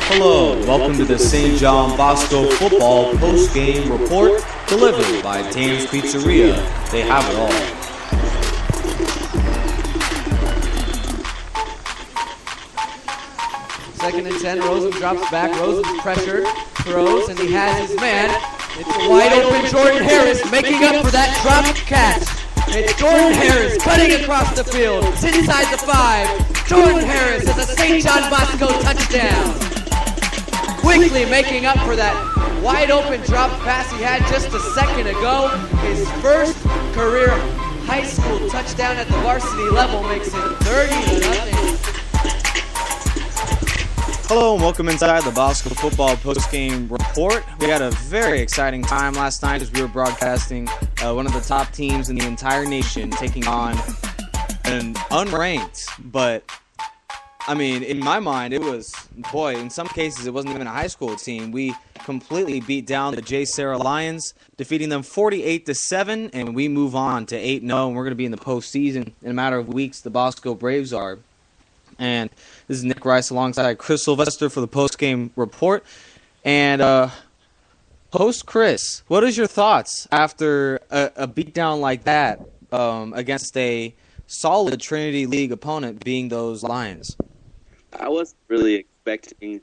Hello, and welcome to the St. John Bosco football post-game report delivered by Dan's Pizzeria. They have it all. Second and 10, Rosen drops back, Rosen's pressured, throws, and he has his man. It's a wide open Jordan Harris making up for that dropped catch. It's Jordan Harris cutting across the field. It's inside the 5. Jordan Harris has a St. John Bosco touchdown. Quickly making up for that wide open drop pass he had just a second ago. His first career high school touchdown at the varsity level makes it 30-0. Hello and welcome inside the Bosco football post-game report. We had a very exciting time last night as we were broadcasting one of the top teams in the entire nation taking on an unranked, but I mean, in my mind, it was, boy, in some cases it wasn't even a high school team. We completely beat down the J. Sarah Lions, defeating them 48-7, and we move on to 8-0, and we're going to be in the postseason in a matter of weeks. The Bosco Braves are. And this is Nick Rice alongside Chris Sylvester for the post-game report. And host Chris, what is your thoughts after a beatdown like that against a solid Trinity League opponent being those Lions? I wasn't really expecting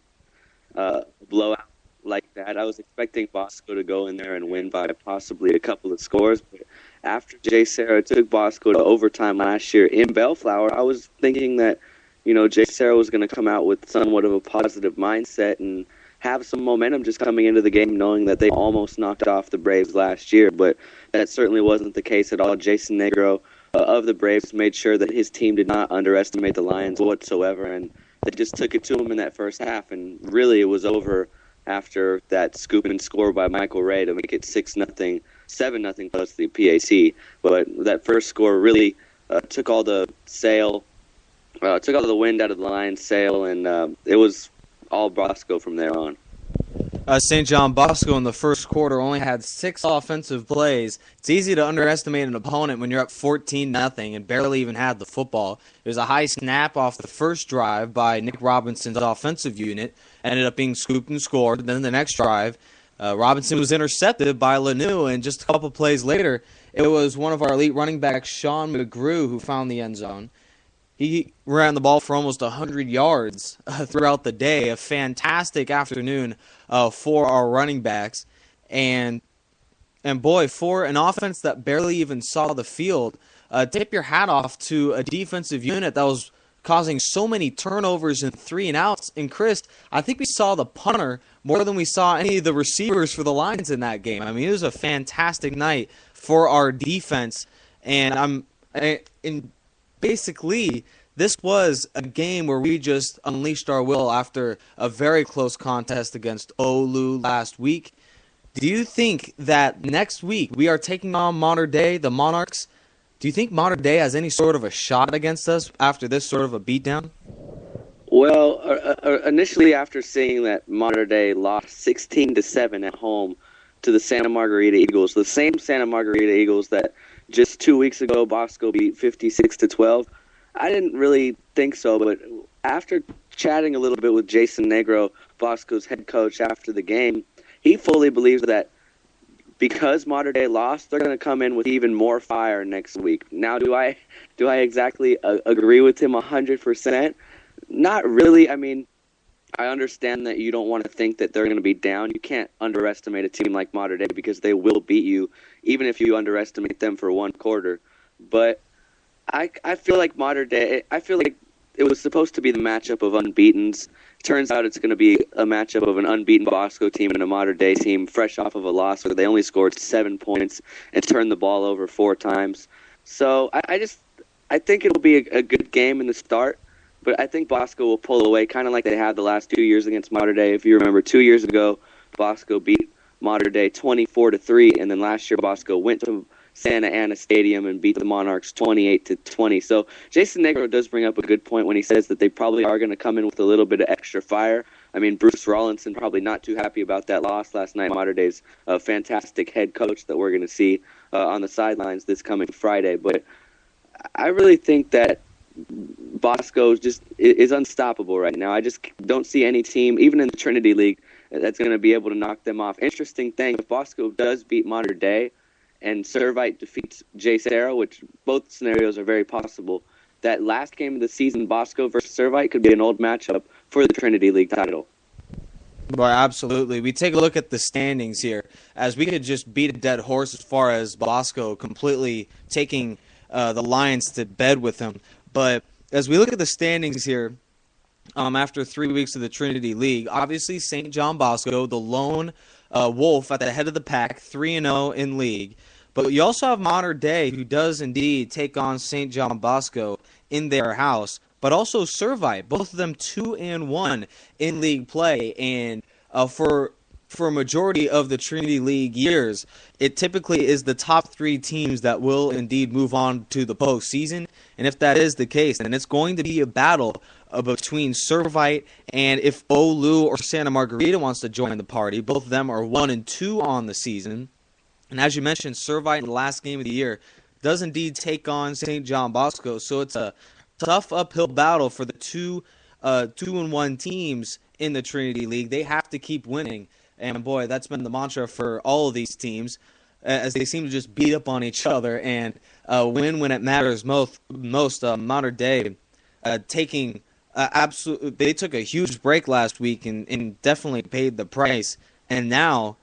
a blowout like that. I was expecting Bosco to go in there and win by possibly a couple of scores. But after J. Sarah took Bosco to overtime last year in Bellflower, I was thinking that J. Sarah was going to come out with somewhat of a positive mindset and have some momentum just coming into the game, knowing that they almost knocked off the Braves last year. But that certainly wasn't the case at all. Jason Negro of the Braves made sure that his team did not underestimate the Lions whatsoever, and they just took it to them in that first half. And really, it was over after that scoop and score by Michael Ray to make it 6-0, 7-0 plus the PAC. But that first score really took all the wind out of the Lions' sail, and it was all Bosco from there on. St. John Bosco in the first quarter only had 6 offensive plays. It's easy to underestimate an opponent when you're up 14-0 and barely even had the football. It was a high snap off the first drive by Nick Robinson's offensive unit. Ended up being scooped and scored. Then the next drive, Robinson was intercepted by Lanou, and just a couple plays later, it was one of our elite running backs, Sean McGrew, who found the end zone. He ran the ball for almost 100 yards throughout the day. A fantastic afternoon for our running backs. And boy, for an offense that barely even saw the field, tip your hat off to a defensive unit that was causing so many turnovers and 3-and-outs. And Chris, I think we saw the punter more than we saw any of the receivers for the Lions in that game. I mean, it was a fantastic night for our defense. And basically, this was a game where we just unleashed our will after a very close contest against Olu last week. Do you think that next week we are taking on Mater Dei, the Monarchs? Do you think Mater Dei has any sort of a shot against us after this sort of a beatdown? Well, initially after seeing that Mater Dei lost 16-7 at home to the Santa Margarita Eagles, the same Santa Margarita Eagles that just 2 weeks ago Bosco beat 56-12, I didn't really think so, but after chatting a little bit with Jason Negro, Bosco's head coach, after the game, he fully believes that because Mater Dei lost, they're going to come in with even more fire next week. Now, do I exactly agree with him 100%? Not really. I mean, I understand that you don't want to think that they're going to be down. You can't underestimate a team like Mater Dei because they will beat you, even if you underestimate them for one quarter. But I feel like Mater Dei, I feel like it was supposed to be the matchup of unbeatens. Turns out it's going to be a matchup of an unbeaten Bosco team and a Mater Dei team fresh off of a loss where they only scored 7 points and turned the ball over 4 times. So I think it'll be a good game in the start, but I think Bosco will pull away kind of like they had the last 2 years against Mater Dei. If you remember, 2 years ago, Bosco beat Mater Dei 24-3, and then last year Bosco went to Santa Ana Stadium and beat the Monarchs 28-20. So Jason Negro does bring up a good point when he says that they probably are going to come in with a little bit of extra fire. I mean, Bruce Rawlinson probably not too happy about that loss last night. Mater Dei's a fantastic head coach that we're going to see on the sidelines this coming Friday. But I really think that Bosco is unstoppable right now. I just don't see any team, even in the Trinity League, that's going to be able to knock them off. Interesting thing, if Bosco does beat Mater Dei and Servite defeats J. Sarah, which both scenarios are very possible, that last game of the season, Bosco versus Servite, could be an old matchup for the Trinity League title. Well, absolutely. We take a look at the standings here, as we could just beat a dead horse as far as Bosco completely taking the Lions to bed with him. But as we look at the standings here, after 3 weeks of the Trinity League, obviously St. John Bosco, the lone wolf at the head of the pack, 3-0 in league. But you also have Mater Dei, who does indeed take on St. John Bosco in their house, but also Servite, both of them 2-1 in league play. And for a majority of the Trinity League years, it typically is the top 3 teams that will indeed move on to the postseason. And if that is the case, then it's going to be a battle between Servite and if Olu or Santa Margarita wants to join the party. Both of them are 1-2 on the season. And as you mentioned, Servite in the last game of the year does indeed take on St. John Bosco. So it's a tough uphill battle for the 2-1 teams in the Trinity League. They have to keep winning. And boy, that's been the mantra for all of these teams, as they seem to just beat up on each other and win when it matters most. Mater Dei taking they took a huge break last week and definitely paid the price. And now,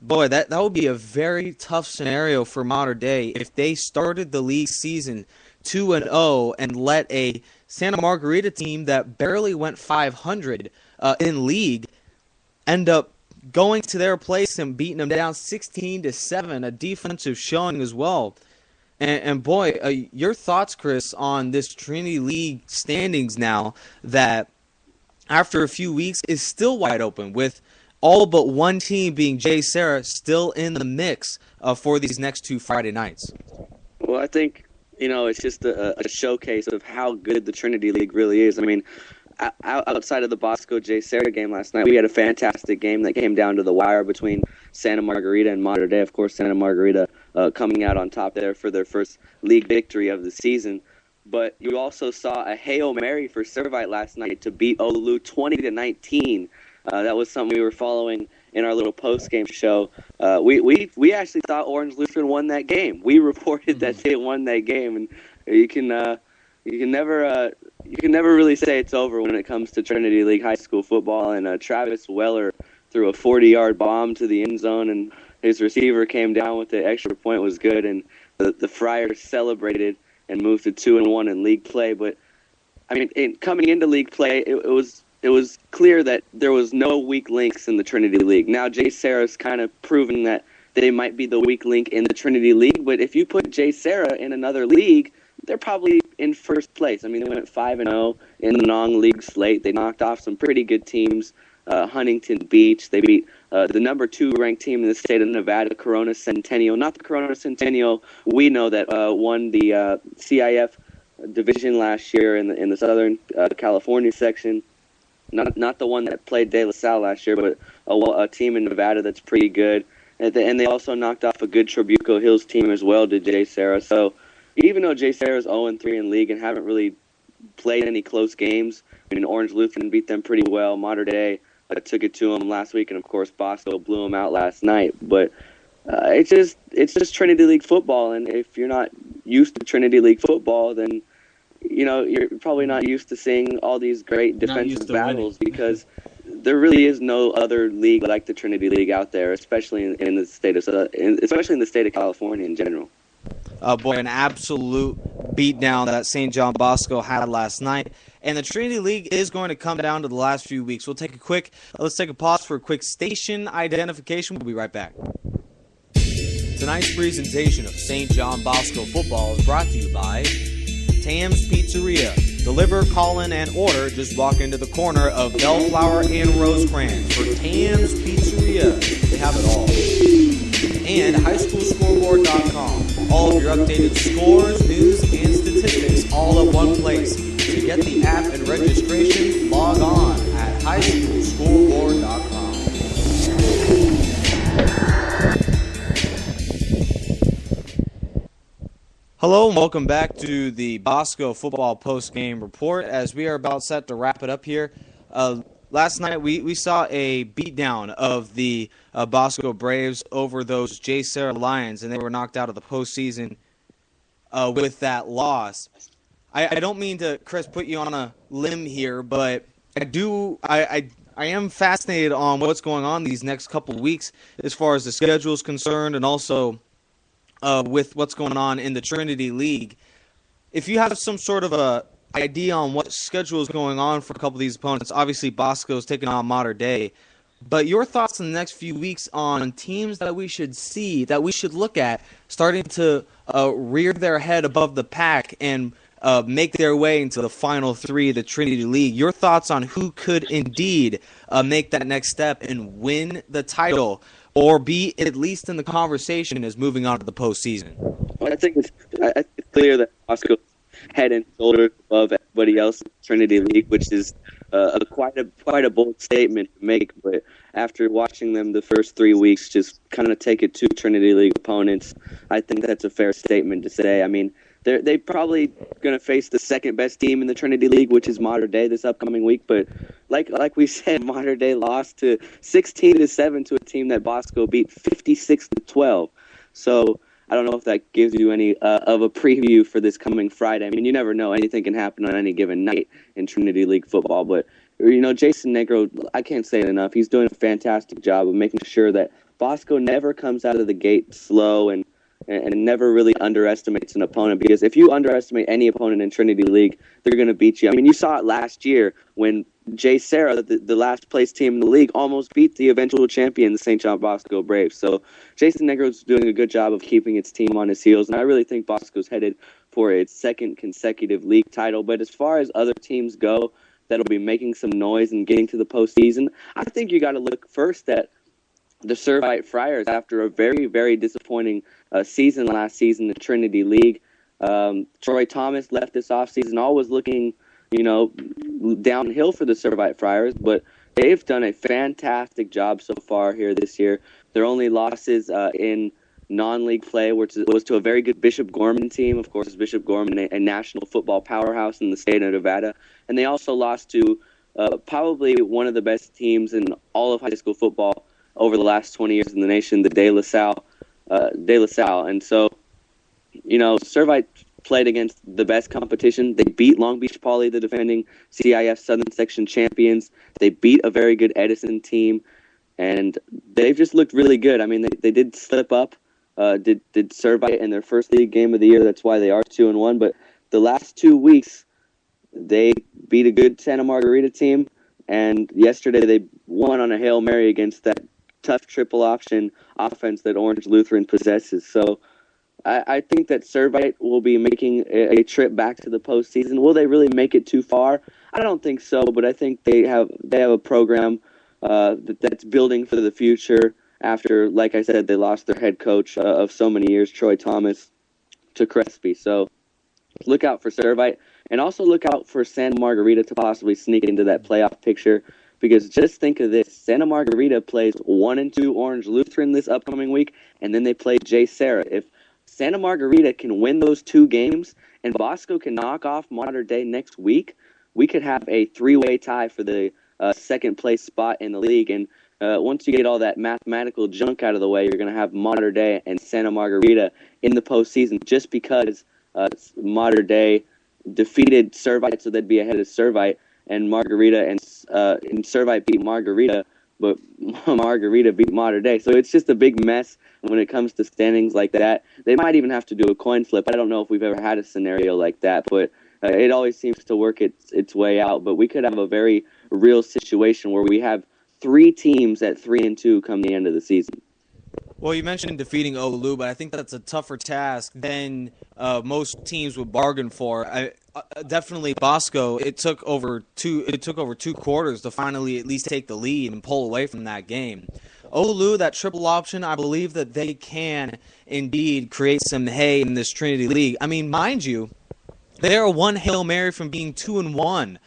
boy, that would be a very tough scenario for Mater Dei if they started the league season 2-0 and let a Santa Margarita team that barely went 500 in league end up going to their place and beating them down 16-7, a defensive showing as well. And boy, your thoughts, Chris, on this Trinity League standings now that after a few weeks is still wide open, with all but one team being J. Sarah still in the mix for these next 2 Friday nights. Well, I think, it's just a showcase of how good the Trinity League really is. I mean, outside of the Bosco J. Sarah game last night, we had a fantastic game that came down to the wire between Santa Margarita and Mater Dei. Of course, Santa Margarita coming out on top there for their first league victory of the season. But you also saw a Hail Mary for Servite last night to beat Olu 20-19. That was something we were following in our little post-game show. We actually thought Orange Lutheran won that game. We reported that they won that game, and you can never really say it's over when it comes to Trinity League high school football. And Travis Weller threw a 40-yard bomb to the end zone, and his receiver came down with the extra point. Was good, and the Friars celebrated and moved to 2-1 in league play. But I mean, coming into league play, it was clear that there was no weak links in the Trinity League. Now J. Sarah's kind of proving that they might be the weak link in the Trinity League, but if you put J. Sarah in another league, they're probably in first place. I mean, they went 5-0 in the non-league slate. They knocked off some pretty good teams. Huntington Beach. They beat the number 2 ranked team in the state of Nevada, Corona Centennial. Not the Corona Centennial we know that won the CIF division last year in the Southern California section. Not the one that played De La Salle last year, but a team in Nevada that's pretty good. And they also knocked off a good Trabuco Hills team as well to J. Sarah. So even though J. Sarah's 0-3 in league and haven't really played any close games, I mean, Orange Lutheran beat them pretty well. Mater Dei took it to them last week, and of course Bosco blew them out last night. But it's just Trinity League football, and if you're not used to Trinity League football, then you're probably not used to seeing all these great defensive battles because there really is no other league like the Trinity League out there, especially in the state of California in general. Boy, an absolute beatdown that St. John Bosco had last night. And the Trinity League is going to come down to the last few weeks. Let's take a pause for a quick station identification. We'll be right back. Tonight's presentation of St. John Bosco football is brought to you by Tam's Pizzeria. Deliver, call in, and order. Just walk into the corner of Bellflower and Rosecrans for Tam's Pizzeria. They have it all. And highschoolscoreboard.com. All of your updated scores, news, and statistics all at one place. To get the app and registration, log on at highschoolscoreboard.com. Hello and welcome back to the Bosco football post-game report as we are about set to wrap it up here. Last night we saw a beatdown of the Bosco Braves over those J. Sarah Lions, and they were knocked out of the postseason with that loss. I don't mean to, Chris, put you on a limb here, but I am fascinated on what's going on these next couple weeks as far as the schedule is concerned, and also with what's going on in the Trinity League. If you have some sort of a idea on what schedule is going on for a couple of these opponents, obviously Bosco's taking on Mater Dei, but your thoughts in the next few weeks on teams that we should see, that we should look at, starting to rear their head above the pack and make their way into the final three of the Trinity League. Your thoughts on who could indeed make that next step and win the title, or be at least in the conversation as moving on to the postseason? Well, I think it's clear that Bosco's head and shoulders above everybody else in the Trinity League, which is quite a bold statement to make. But after watching them the first 3 weeks just kind of take it to Trinity League opponents, I think that's a fair statement to say. I mean, they're probably going to face the second best team in the Trinity League, which is Mater Dei this upcoming week. But like we said, Mater Dei lost to 16-7 to a team that Bosco beat 56-12. So I don't know if that gives you any of a preview for this coming Friday. I mean, you never know; anything can happen on any given night in Trinity League football. But Jason Negro, I can't say it enough. He's doing a fantastic job of making sure that Bosco never comes out of the gate slow and never really underestimates an opponent, because if you underestimate any opponent in Trinity League, they're going to beat you. I mean, you saw it last year when J. Sarah, the last place team in the league, almost beat the eventual champion, the St. John Bosco Braves. So Jason Negro's doing a good job of keeping its team on his heels, and I really think Bosco's headed for its second consecutive league title. But as far as other teams go that'll be making some noise and getting to the postseason, I think you got to look first at the Servite Friars after a very, very disappointing season last season in the Trinity League. Troy Thomas left this offseason. All was looking, downhill for the Servite Friars, but they've done a fantastic job so far here this year. Their only losses in non-league play was to a very good Bishop Gorman team. Of course, Bishop Gorman, a national football powerhouse in the state of Nevada. And they also lost to probably one of the best teams in all of high school football over the last 20 years in the nation, the De La Salle. And so, Servite played against the best competition. They beat Long Beach Poly, the defending CIF Southern Section champions. They beat a very good Edison team, and they've just looked really good. I mean, they did slip up, did Servite in their first league game of the year. That's why they are 2-1. But the last 2 weeks, they beat a good Santa Margarita team, and yesterday they won on a Hail Mary against that tough triple option offense that Orange Lutheran possesses. So I think that Servite will be making a trip back to the postseason. Will they really make it too far? I don't think so, but I think they have a program that's building for the future after, like I said, they lost their head coach of so many years, Troy Thomas, to Crespi. So look out for Servite, and also look out for Santa Margarita to possibly sneak into that playoff picture. Because just think of this, Santa Margarita plays 1-2 Orange Lutheran this upcoming week, and then they play J. Sarah. If Santa Margarita can win those 2 games and Bosco can knock off Mater Dei next week, we could have a 3-way tie for the second place spot in the league. And once you get all that mathematical junk out of the way, you're going to have Mater Dei and Santa Margarita in the postseason, just because Mater Dei defeated Servite, so they'd be ahead of Servite. And Margarita and Servite beat Margarita, but Margarita beat Mater Dei. So it's just a big mess when it comes to standings like that. They might even have to do a coin flip. I don't know if we've ever had a scenario like that, but it always seems to work its way out. But we could have a very real situation where we have 3 teams at 3-2 come the end of the season. Well, you mentioned defeating Oulu, but I think that's a tougher task than most teams would bargain for. Definitely Bosco, it took over 2 quarters to finally at least take the lead and pull away from that game. Oulu, that triple option, I believe that they can indeed create some hay in this Trinity League. I mean, mind you, they are one Hail Mary from being 2-1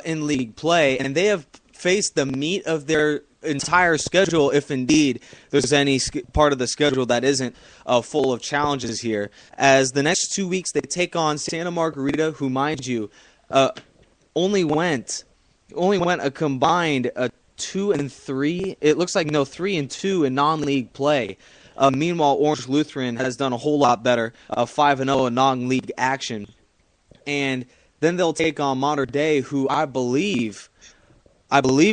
in league play, and they have faced the meat of their entire schedule if indeed there's any part of the schedule that isn't full of challenges here. As the next 2 weeks they take on Santa Margarita, who, mind you, only went a combined 2-3. It looks like 3-2 in non-league play. Meanwhile, Orange Lutheran has done a whole lot better, 5-0 in non-league action. And then they'll take on Mater Dei, who I believe,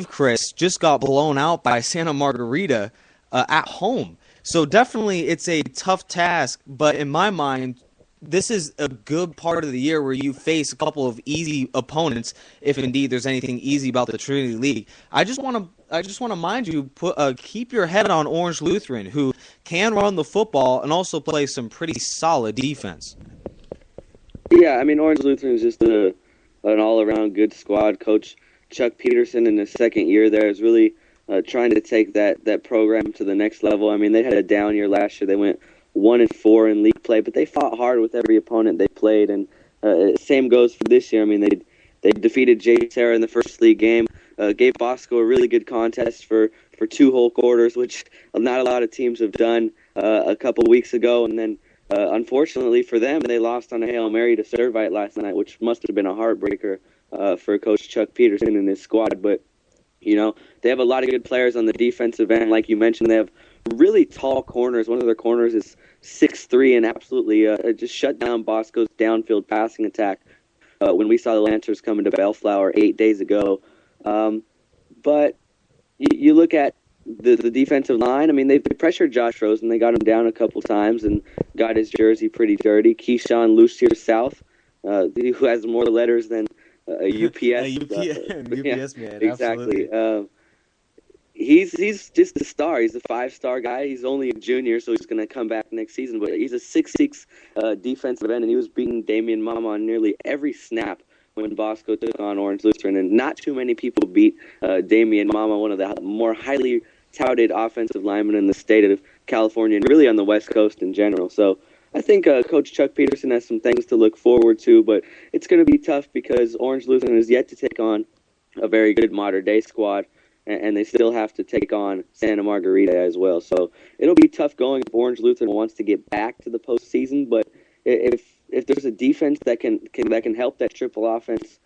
Chris, just got blown out by Santa Margarita at home. So definitely it's a tough task, but in my mind, this is a good part of the year where you face a couple of easy opponents, if indeed there's anything easy about the Trinity League. I just want to mind you, keep your head on Orange Lutheran, who can run the football and also play some pretty solid defense. Yeah, I mean, Orange Lutheran is just an all-around good squad. Coach Chuck Peterson in his second year there is really trying to take that program to the next level. I mean, they had a down year last year. They went 1-4 in league play, but they fought hard with every opponent they played, and same goes for this year. I mean, they defeated J. Sarah in the first league game, gave Bosco a really good contest for 2 whole quarters, which not a lot of teams have done a couple weeks ago, and then unfortunately for them, they lost on a Hail Mary to Servite last night, which must have been a heartbreaker for Coach Chuck Peterson and his squad. But, they have a lot of good players on the defensive end. Like you mentioned, they have really tall corners. One of their corners is 6'3", and absolutely just shut down Bosco's downfield passing attack when we saw the Lancers come into Bellflower 8 days ago. But you look at the defensive line. I mean, they pressured Josh Rosen. They got him down a couple times and got his jersey pretty dirty. Keyshawn Lucier South, who has more letters than a UPS. UPS man, exactly. He's just a star. He's a 5-star guy. He's only a junior, so he's going to come back next season. But he's a 6'6" defensive end, and he was beating Damian Mama on nearly every snap when Bosco took on Orange Lutheran. And not too many people beat Damian Mama, one of the more highly touted offensive linemen in the state of California and really on the West Coast in general. So I think Coach Chuck Peterson has some things to look forward to, but it's going to be tough because Orange Lutheran is yet to take on a very good Mater Dei squad, and they still have to take on Santa Margarita as well. So it'll be tough going if Orange Lutheran wants to get back to the postseason. But if there's a defense that can help that triple offense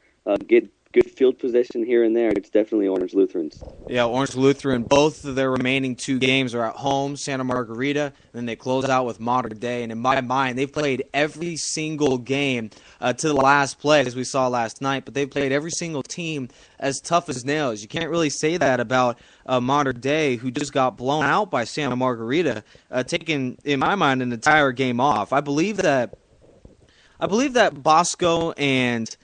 get good field position here and there, it's definitely Orange Lutheran's. Yeah, Orange Lutheran, both of their remaining 2 games are at home, Santa Margarita, and then they close out with Mater Dei. And in my mind, they've played every single game to the last play, as we saw last night, but they've played every single team as tough as nails. You can't really say that about Mater Dei, who just got blown out by Santa Margarita, taking, in my mind, an entire game off. I believe that Bosco and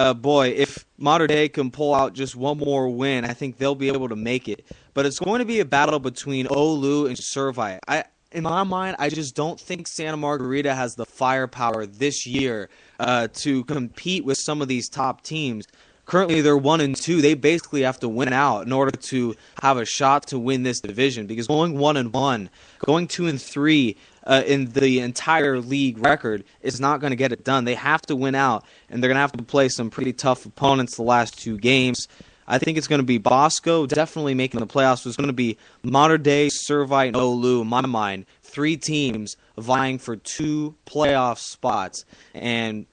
if Mater Dei can pull out just one more win, I think they'll be able to make it. But it's going to be a battle between Oulu and Servite. In my mind, I just don't think Santa Margarita has the firepower this year to compete with some of these top teams. Currently, they're 1-2. They basically have to win out in order to have a shot to win this division. Because going 1-1, going 2-3 in the entire league record is not going to get it done. They have to win out, and they're going to have to play some pretty tough opponents the last 2 games. I think it's going to be Bosco definitely making the playoffs. It's going to be Mater Dei, Servite, and Oulu, in my mind. 3 teams vying for 2 playoff spots. And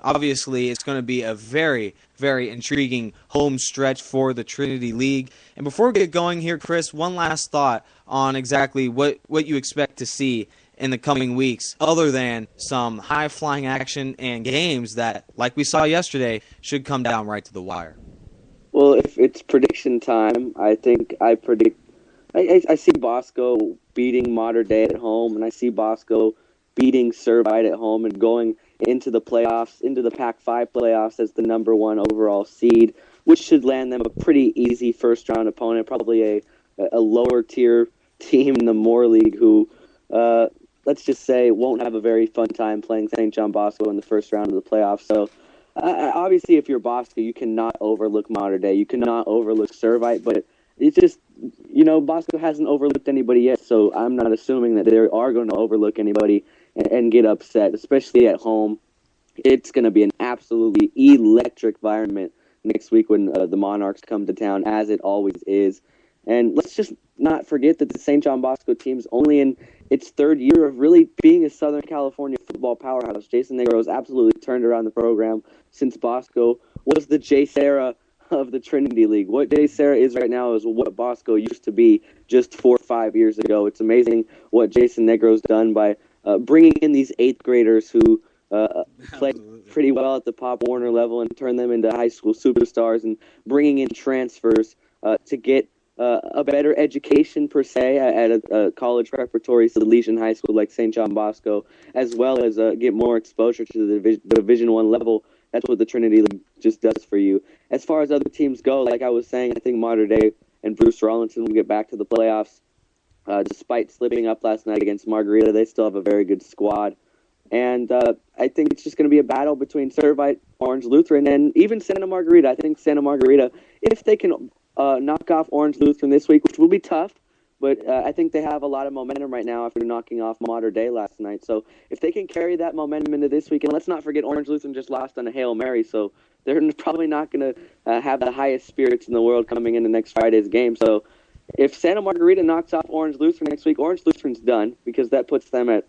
obviously, it's going to be a very, very intriguing home stretch for the Trinity League. And before we get going here, Chris, one last thought on exactly what you expect to see in the coming weeks, other than some high-flying action and games that, like we saw yesterday, should come down right to the wire. Well, if it's prediction time, I see Bosco beating Mater Dei at home, and I see Bosco beating Servite at home and going into the playoffs, into the Pac-5 playoffs as the number 1 overall seed, which should land them a pretty easy first-round opponent, probably a lower-tier team in the Moore League who, let's just say, won't have a very fun time playing St. John Bosco in the first round of the playoffs. So, obviously, if you're Bosco, you cannot overlook Mater Dei. You cannot overlook Servite, but it's just, Bosco hasn't overlooked anybody yet, so I'm not assuming that they are going to overlook anybody and get upset, especially at home. It's going to be an absolutely electric environment next week when the Monarchs come to town, as it always is. And let's just not forget that the St. John Bosco team's only in its third year of really being a Southern California football powerhouse. Jason Negro has absolutely turned around the program since Bosco was the Jay Serra of the Trinity League. What Jay Serra is right now is what Bosco used to be just 4 or 5 years ago. It's amazing what Jason Negro's done by bringing in these 8th graders who play pretty well at the Pop Warner level and turn them into high school superstars, and bringing in transfers to get a better education per se at a college preparatory Salesian high school like St. John Bosco, as well as get more exposure to the Division I level. That's what the Trinity League just does for you. As far as other teams go, like I was saying, I think Mater Dei and Bruce Rollinson will get back to the playoffs. Despite slipping up last night against Margarita, they still have a very good squad. And I think it's just going to be a battle between Servite, Orange Lutheran, and even Santa Margarita. I think Santa Margarita, if they can knock off Orange Lutheran this week, which will be tough, but I think they have a lot of momentum right now after knocking off Mater Dei last night. So if they can carry that momentum into this week, and let's not forget Orange Lutheran just lost on a Hail Mary, so they're probably not going to have the highest spirits in the world coming into next Friday's game. So if Santa Margarita knocks off Orange Lutheran next week, Orange Lutheran's done, because that puts them at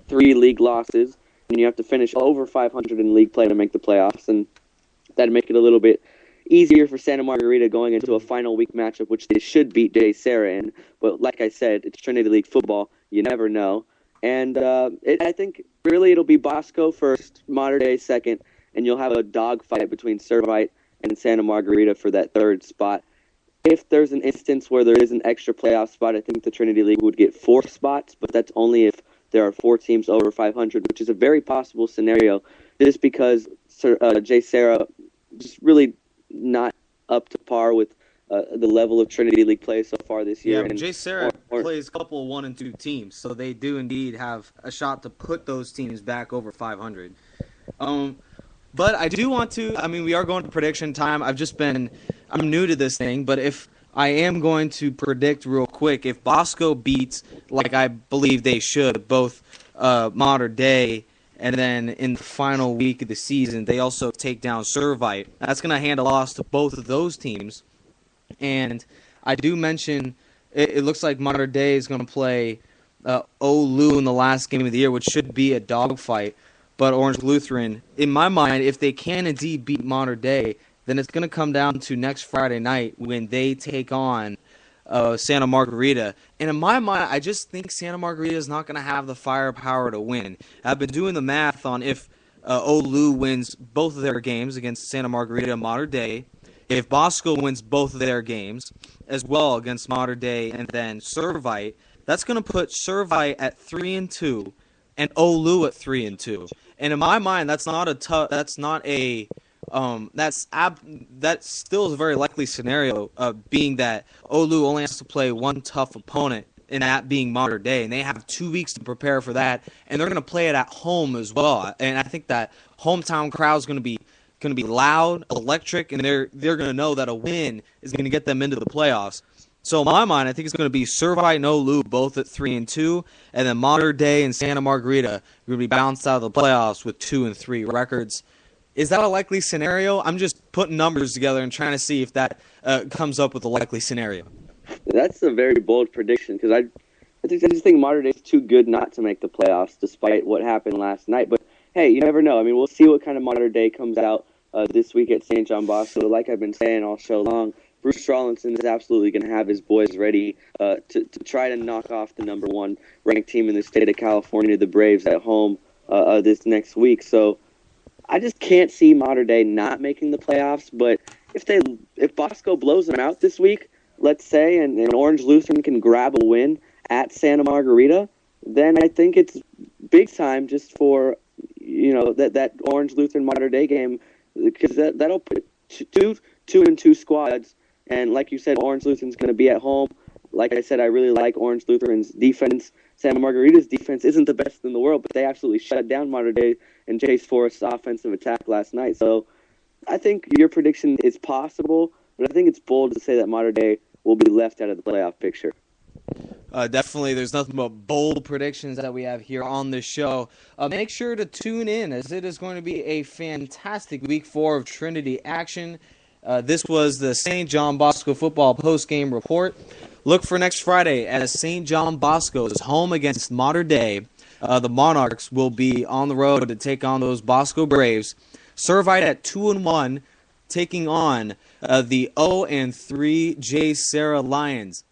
3 league losses, and you have to finish over 500 in league play to make the playoffs, and that'd make it a little bit easier for Santa Margarita going into a final week matchup, which they should beat Jay Serra in. But like I said, it's Trinity League football. You never know. And I think really it'll be Bosco first, Mater Dei second, and you'll have a dogfight between Servite and Santa Margarita for that third spot. If there's an instance where there is an extra playoff spot, I think the Trinity League would get 4 spots, but that's only if there are 4 teams over 500, which is a very possible scenario, just because Jay Serra just really not up to par with the level of Trinity League play so far this year. Yeah, Jay Serra plays a couple of 1 and 2 teams, so they do indeed have a shot to put those teams back over 500. But I do want to, we are going to prediction time. I'm new to this thing, but if I am going to predict real quick, if Bosco beats, like I believe they should, both Mater Dei, and then in the final week of the season, they also take down Servite, that's going to hand a loss to both of those teams. And I do mention, it looks like Mater Dei is going to play Olu in the last game of the year, which should be a dogfight. But Orange Lutheran, in my mind, if they can indeed beat Mater Dei, then it's going to come down to next Friday night when they take on Santa Margarita. And in my mind, I just think Santa Margarita is not going to have the firepower to win. I've been doing the math on if Olu wins both of their games against Santa Margarita and Mater Dei, if Bosco wins both of their games as well against Mater Dei and then Servite, that's going to put Servite at 3-2 and Olu at 3-2. And in my mind, that still is a very likely scenario, being that Olu only has to play one tough opponent, and that being Mater Dei, and they have 2 weeks to prepare for that, and they're going to play it at home as well. And I think that hometown crowd is going to be loud, electric, and they're going to know that a win is going to get them into the playoffs. So in my mind, I think it's going to be Servite and Olu both at 3-2, and then Mater Dei and Santa Margarita are going to be bounced out of the playoffs with 2-3 records. Is that a likely scenario? I'm just putting numbers together and trying to see if that comes up with a likely scenario. That's a very bold prediction, because I just think Mater Dei is too good not to make the playoffs, despite what happened last night. But hey, you never know. We'll see what kind of Mater Dei comes out this week at St. John Bosco. Like I've been saying all show long, Bruce Rollinson is absolutely going to have his boys ready to try to knock off the number 1 ranked team in the state of California, the Braves, at home this next week. So I just can't see Mater Dei not making the playoffs. But if Bosco blows them out this week, let's say, and Orange Lutheran can grab a win at Santa Margarita, then I think it's big time just for that Orange Lutheran Mater Dei game, because that'll put 2-2 squads. And like you said, Orange Lutheran's going to be at home. Like I said, I really like Orange Lutheran's defense. Santa Margarita's defense isn't the best in the world, but they absolutely shut down Mater Dei and Chase Forrest's offensive attack last night. So I think your prediction is possible, but I think it's bold to say that Mater Dei will be left out of the playoff picture. Definitely, there's nothing but bold predictions that we have here on this show. Make sure to tune in, as it is going to be a fantastic Week 4 of Trinity action. This was the St. John Bosco football post-game report. Look for next Friday as St. John Bosco is home against Mater Dei. The Monarchs will be on the road to take on those Bosco Braves. Servite at 2-1, taking on the 0-3 J. Sarah Lions.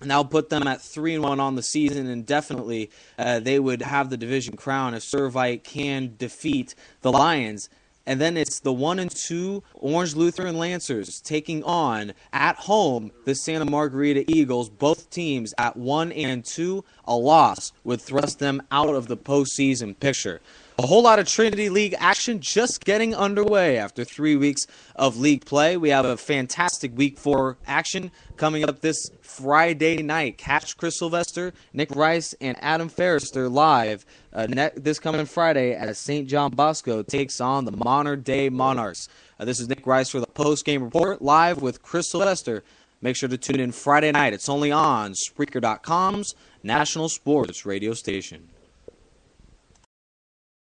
And that'll put them at 3-1 on the season, and definitely they would have the division crown if Servite can defeat the Lions. And then it's the 1-2 Orange Lutheran Lancers taking on, at home, the Santa Margarita Eagles. Both teams at 1-2. A loss would thrust them out of the postseason picture. A whole lot of Trinity League action just getting underway after 3 weeks of league play. We have a fantastic Week 4 action coming up this Friday night. Catch Chris Sylvester, Nick Rice, and Adam Ferrister live this coming Friday as St. John Bosco takes on the Mater Dei Monarchs. This is Nick Rice for the post-game report, live with Chris Sylvester. Make sure to tune in Friday night. It's only on Spreaker.com's National Sports Radio Station.